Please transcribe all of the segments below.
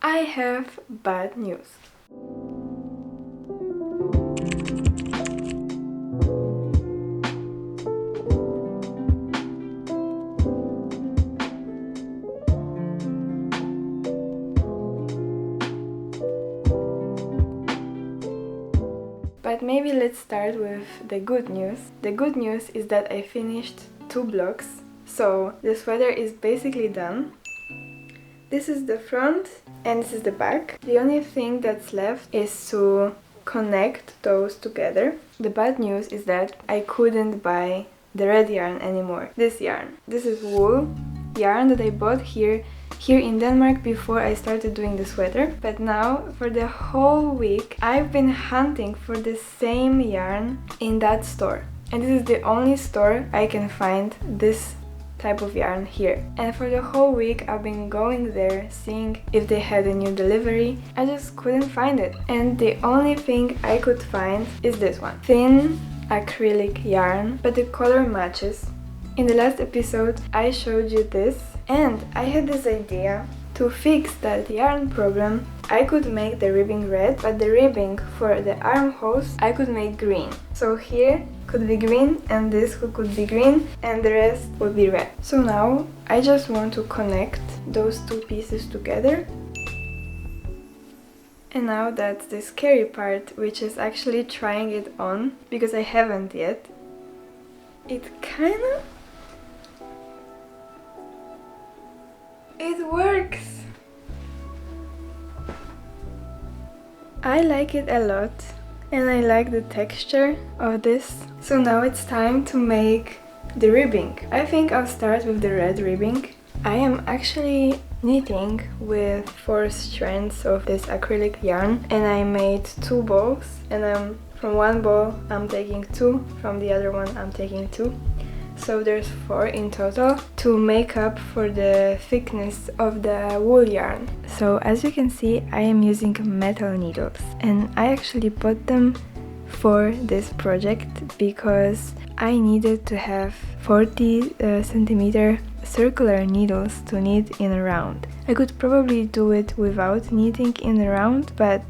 I have bad news. But maybe let's start with the good news. The good news is that I finished 2 blocks, so the sweater is basically done. This is the front and this is the back. The only thing that's left is to connect those together. The bad news is that I couldn't buy the red yarn anymore. This yarn. This is wool yarn that I bought here in Denmark before I started doing the sweater. But now, for the whole week, I've been hunting for the same yarn in that store. And this is the only store I can find this type of yarn here. And for the whole week I've been going there, seeing if they had a new delivery. I just couldn't find it. And the only thing I could find is this one. Thin acrylic yarn, but the color matches. In the last episode I showed you this, and I had this idea to fix that yarn problem. I could make the ribbing red, but the ribbing for the armholes I could make green. So here could be green and this could be green and the rest would be red. So now I just want to connect those 2 pieces together. And now that's the scary part, which is actually trying it on, because I haven't yet. It works! I like it a lot and I like the texture of this. So now it's time to make the ribbing. I think I'll start with the red ribbing. I am actually knitting with 4 strands of this acrylic yarn, and I made 2 balls, and from one ball I'm taking 2, from the other one I'm taking 2. So there's 4 in total to make up for the thickness of the wool yarn. So as you can see, I am using metal needles, and I actually bought them for this project because I needed to have 40 centimeter circular needles to knit in a round. I could probably do it without knitting in a round, but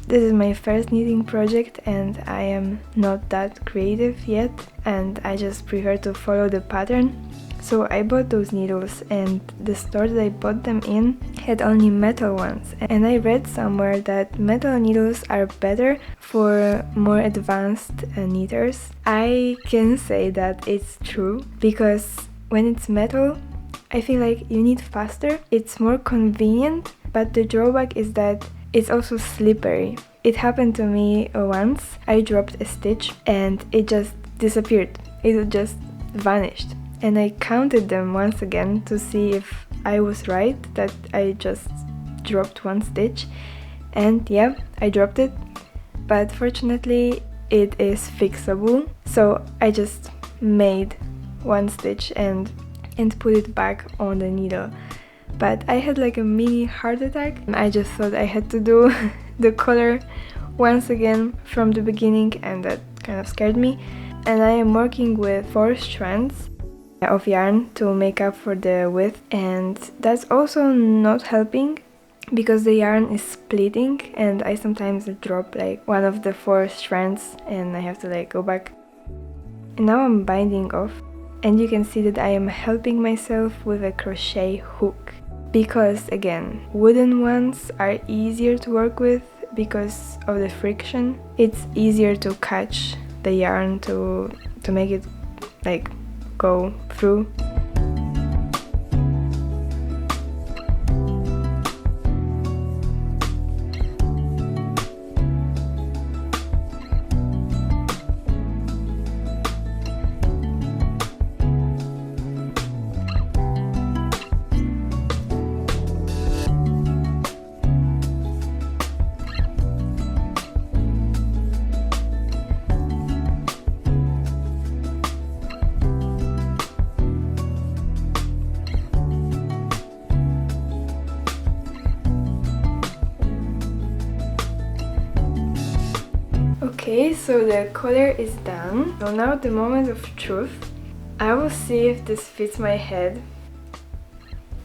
this is my first knitting project and I am not that creative yet, and I just prefer to follow the pattern. So I bought those needles, and the store that I bought them in had only metal ones, and I read somewhere that metal needles are better for more advanced knitters. I can say that it's true, because when it's metal I feel like you knit faster, it's more convenient, but the drawback is that it's also slippery. It happened to me once. I dropped a stitch and it just disappeared. It just vanished. And I counted them once again to see if I was right, that I just dropped 1 stitch. And yeah, I dropped it. But fortunately it is fixable. So I just made 1 stitch and put it back on the needle. But I had like a mini heart attack. I just thought I had to do the color once again from the beginning, and that kind of scared me. And I am working with 4 strands of yarn to make up for the width, and that's also not helping because the yarn is splitting and I sometimes drop like one of the 4 strands and I have to like go back. And now I'm binding off, and you can see that I am helping myself with a crochet hook. Because again, wooden ones are easier to work with because of the friction. It's easier to catch the yarn to make it like go through. Okay, so the collar is done. So now the moment of truth. I will see if this fits my head.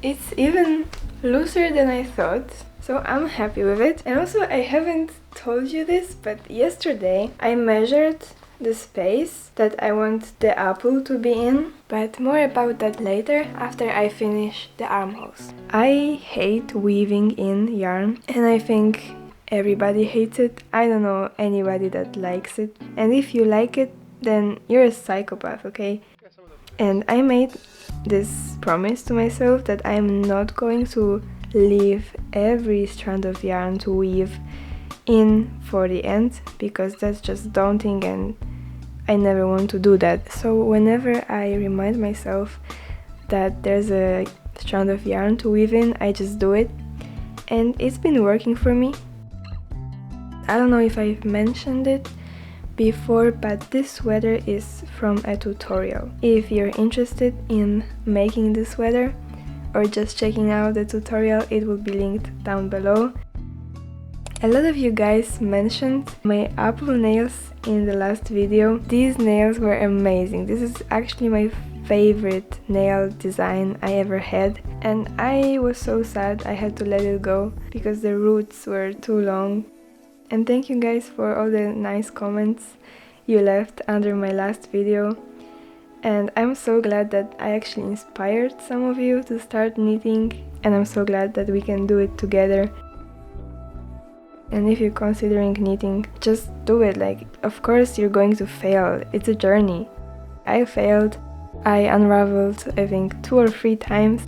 It's even looser than I thought. So I'm happy with it. And also I haven't told you this, but yesterday I measured the space that I want the apple to be in, but more about that later after I finish the armholes. I hate weaving in yarn, and I think everybody hates it. I don't know anybody that likes it, and if you like it, then you're a psychopath, okay? And I made this promise to myself that I'm not going to leave every strand of yarn to weave in for the end, because that's just daunting and I never want to do that. So whenever I remind myself that there's a strand of yarn to weave in, I just do it, and it's been working for me. I don't know if I've mentioned it before, but this sweater is from a tutorial. If you're interested in making this sweater or just checking out the tutorial, it will be linked down below. A lot of you guys mentioned my apple nails in the last video. These nails were amazing. This is actually my favorite nail design I ever had, and I was so sad I had to let it go because the roots were too long. And thank you guys for all the nice comments you left under my last video. And I'm so glad that I actually inspired some of you to start knitting, and I'm so glad that we can do it together. And if you're considering knitting, just do it. Like, of course you're going to fail. It's a journey. I failed. I unraveled, I think, 2 or 3 times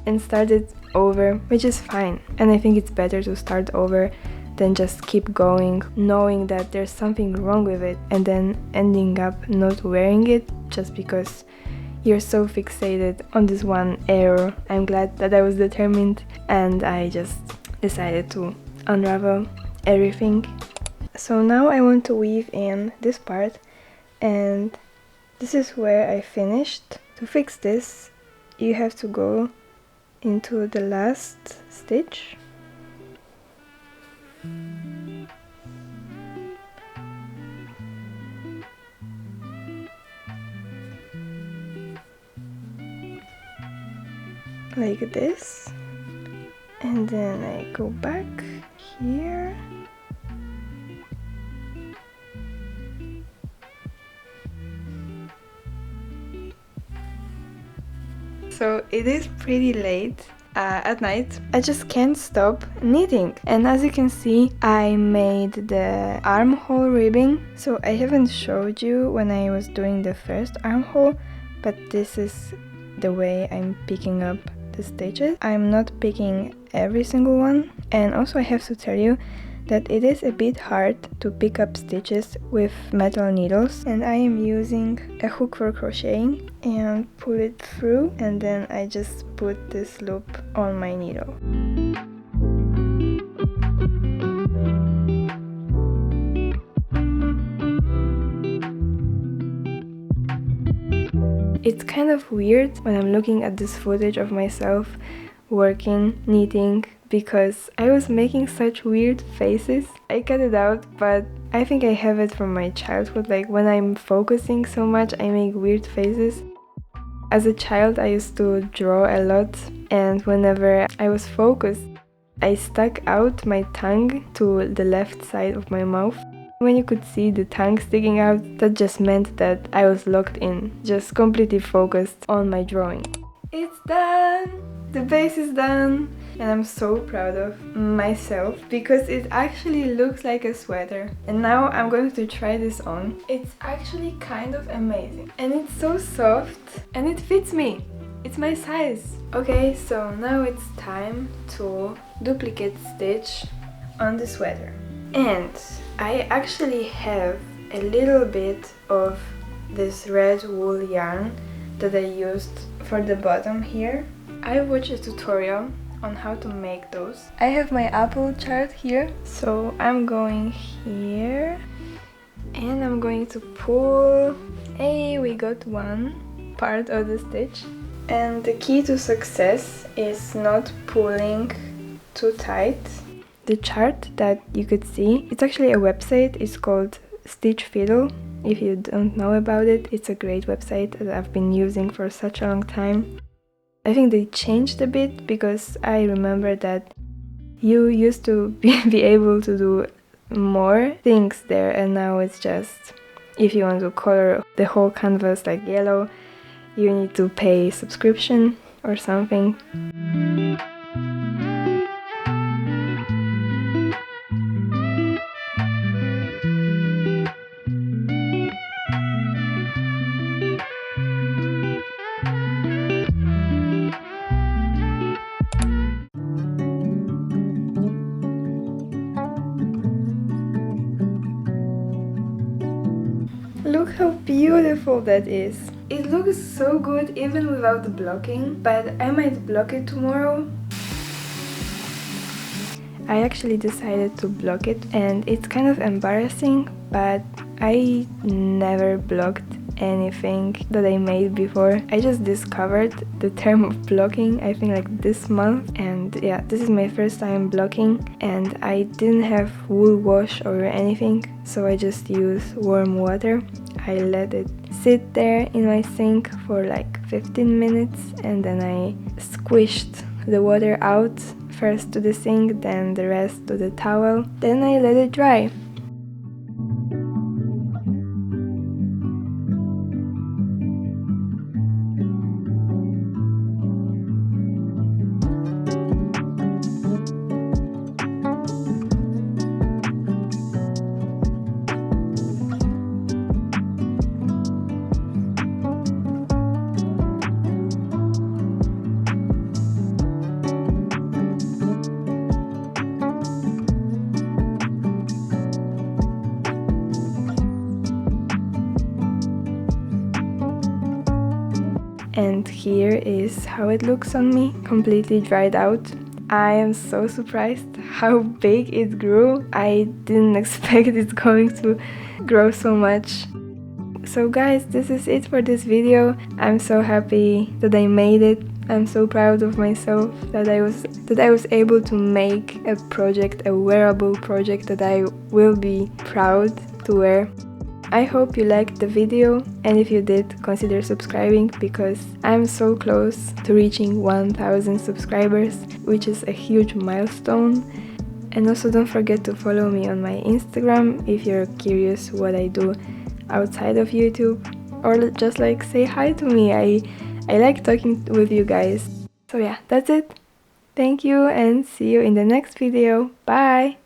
and started over, which is fine. And I think it's better to start over than just keep going, knowing that there's something wrong with it and then ending up not wearing it just because you're so fixated on this one error. I'm glad that I was determined and I just decided to unravel everything. So now I want to weave in this part, and this is where I finished. To fix this, you have to go into the last stitch. Like this, and then I go back here. So it is pretty late at night. I just can't stop knitting, and as you can see, I made the armhole ribbing. So I haven't showed you when I was doing the first armhole, but this is the way I'm picking up the stitches. I'm not picking every single one, and also I have to tell you that it is a bit hard to pick up stitches with metal needles, and I am using a hook for crocheting and pull it through, and then I just put this loop on my needle. It's kind of weird when I'm looking at this footage of myself working, knitting, because I was making such weird faces. I cut it out, but I think I have it from my childhood. Like, when I'm focusing so much, I make weird faces. As a child, I used to draw a lot, and whenever I was focused, I stuck out my tongue to the left side of my mouth. When you could see the tongue sticking out, that just meant that I was locked in, just completely focused on my drawing. It's done! The base is done! And I'm so proud of myself because it actually looks like a sweater. And now I'm going to try this on. It's actually kind of amazing. And it's so soft and it fits me. It's my size. Okay, so now it's time to duplicate stitch on the sweater. And I actually have a little bit of this red wool yarn that I used for the bottom here. I watched a tutorial on how to make those. I have my apple chart here, so I'm going here and I'm going to pull. Hey, we got one part of the stitch. And the key to success is not pulling too tight. The chart that you could see, it's actually a website. It's called Stitch Fiddle. If you don't know about it, it's a great website that I've been using for such a long time. I think they changed a bit because I remember that You used to be able to do more things there, and now it's just, if you want to color the whole canvas like yellow, you need to pay subscription or something. Look how beautiful that is. It looks so good even without the blocking, but I might block it tomorrow. I actually decided to block it, and it's kind of embarrassing, but I never blocked anything that I made before. I just discovered the term of blocking, I think like this month, and yeah, this is my first time blocking, and I didn't have wool wash or anything, so I just used warm water. I let it sit there in my sink for like 15 minutes, and then I squished the water out, first to the sink, then the rest to the towel, then I let it dry. And here is how it looks on me, completely dried out. I am so surprised how big it grew. I didn't expect it's going to grow so much. So guys, this is it for this video. I'm so happy that I made it. I'm so proud of myself that I was able to make a project, a wearable project that I will be proud to wear. I hope you liked the video, and if you did, consider subscribing, because I'm so close to reaching 1000 subscribers, which is a huge milestone. And also don't forget to follow me on my Instagram if you're curious what I do outside of YouTube, or just like say hi to me. I like talking with you guys. So yeah, that's it. Thank you and see you in the next video. Bye!